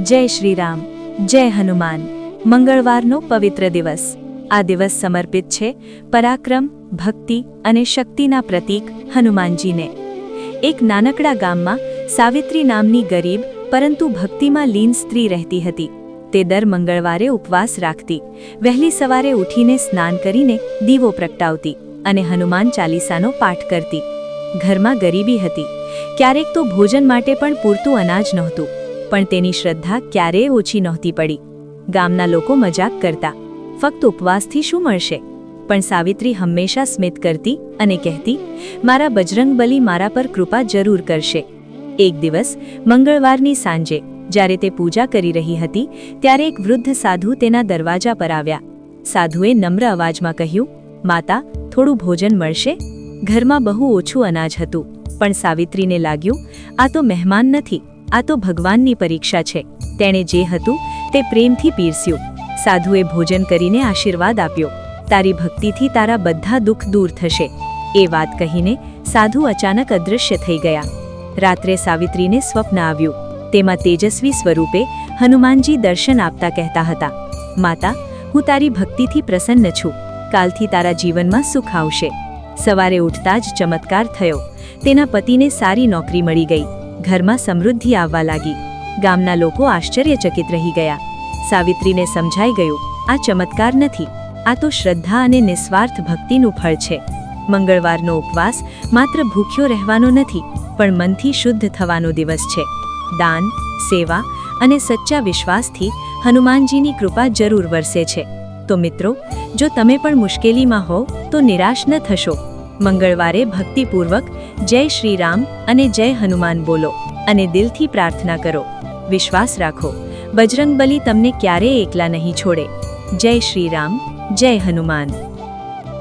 જય શ્રી રામ, જય હનુમાન. મંગળવારનો પવિત્ર દિવસ. આ દિવસ સમર્પિત છે પરાક્રમ, ભક્તિ અને શક્તિના પ્રતીક હનુમાનજીને. એક નાનકડા ગામમાં સાવિત્રી નામની ગરીબ પરંતુ ભક્તિમાં લીન સ્ત્રી રહેતી હતી. તે દર મંગળવારે ઉપવાસ રાખતી, વહેલી સવારે ઉઠીને સ્નાન કરીને દીવો પ્રગટાવતી અને હનુમાન ચાલીસાનો પાઠ કરતી. ઘરમાં ગરીબી હતી, ક્યારેક તો ભોજન માટે પણ પૂરતું અનાજ નહોતું, પણ તેની શ્રદ્ધા ક્યારેય ઓછી નહોતી પડી. ગામના લોકો મજાક કરતા, ફક્ત ઉપવાસથી શું મળશે? પણ સાવિત્રી હંમેશા સ્મિત કરતી અને કહેતી, મારા બજરંગબલી મારા પર કૃપા જરૂર કરશે. એક દિવસ મંગળવારની સાંજે જ્યારે તે પૂજા કરી રહી હતી, ત્યારે એક વૃદ્ધ સાધુ તેના દરવાજા પર આવ્યા. સાધુએ નમ્ર અવાજમાં કહ્યું, માતા, થોડું ભોજન મળશે? ઘરમાં બહુ ઓછું અનાજ હતું, પણ સાવિત્રીને લાગ્યું, આ તો મહેમાન નથી, આ તો ભગવાનની પરીક્ષા છે. તેણે જે હતું તે પ્રેમથી પીરસ્યું. સાધુએ ભોજન કરીને આશીર્વાદ આપ્યો, તારી ભક્તિથી તારા બધા દુઃખ દૂર થશે. એ વાત કહીને સાધુ અચાનક અદૃશ્ય થઈ ગયા. રાત્રે સાવિત્રીને સ્વપ્ન આવ્યું. તેમાં તેજસ્વી સ્વરૂપે હનુમાનજી દર્શન આપતા કહેતા હતા, માતા, હું તારી ભક્તિથી પ્રસન્ન છું, કાલથી તારા જીવનમાં સુખ આવશે. સવારે ઉઠતા જ ચમત્કાર થયો. તેના પતિને સારી નોકરી મળી ગઈ, ઘરમાં સમૃદ્ધિ આવવા લાગી. ગામના લોકો આશ્ચર્યચકિત રહી ગયા. સાવિત્રીને સમજાઈ ગયું, આ ચમત્કાર નથી, આ તો શ્રદ્ધા અને નિસ્વાર્થ ભક્તિનું ફળ છે. મંગળવારનો ઉપવાસ માત્ર ભૂખ્યો રહેવાનો નથી, પણ મનથી શુદ્ધ થવાનો દિવસ છે. દાન, સેવા અને સચ્ચા વિશ્વાસથી હનુમાનજીની કૃપા જરૂર વરસે છે. તો મિત્રો, જો તમે પણ મુશ્કેલીમાં હો તો નિરાશ ન થશો. મંગળવારે ભક્તિપૂર્વક જય શ્રી રામ અને જય હનુમાન બોલો અને દિલથી પ્રાર્થના કરો. વિશ્વાસ રાખો, બજરંગબલી તમને ક્યારેય એકલા નહીં છોડે. જય શ્રી રામ, જય હનુમાન.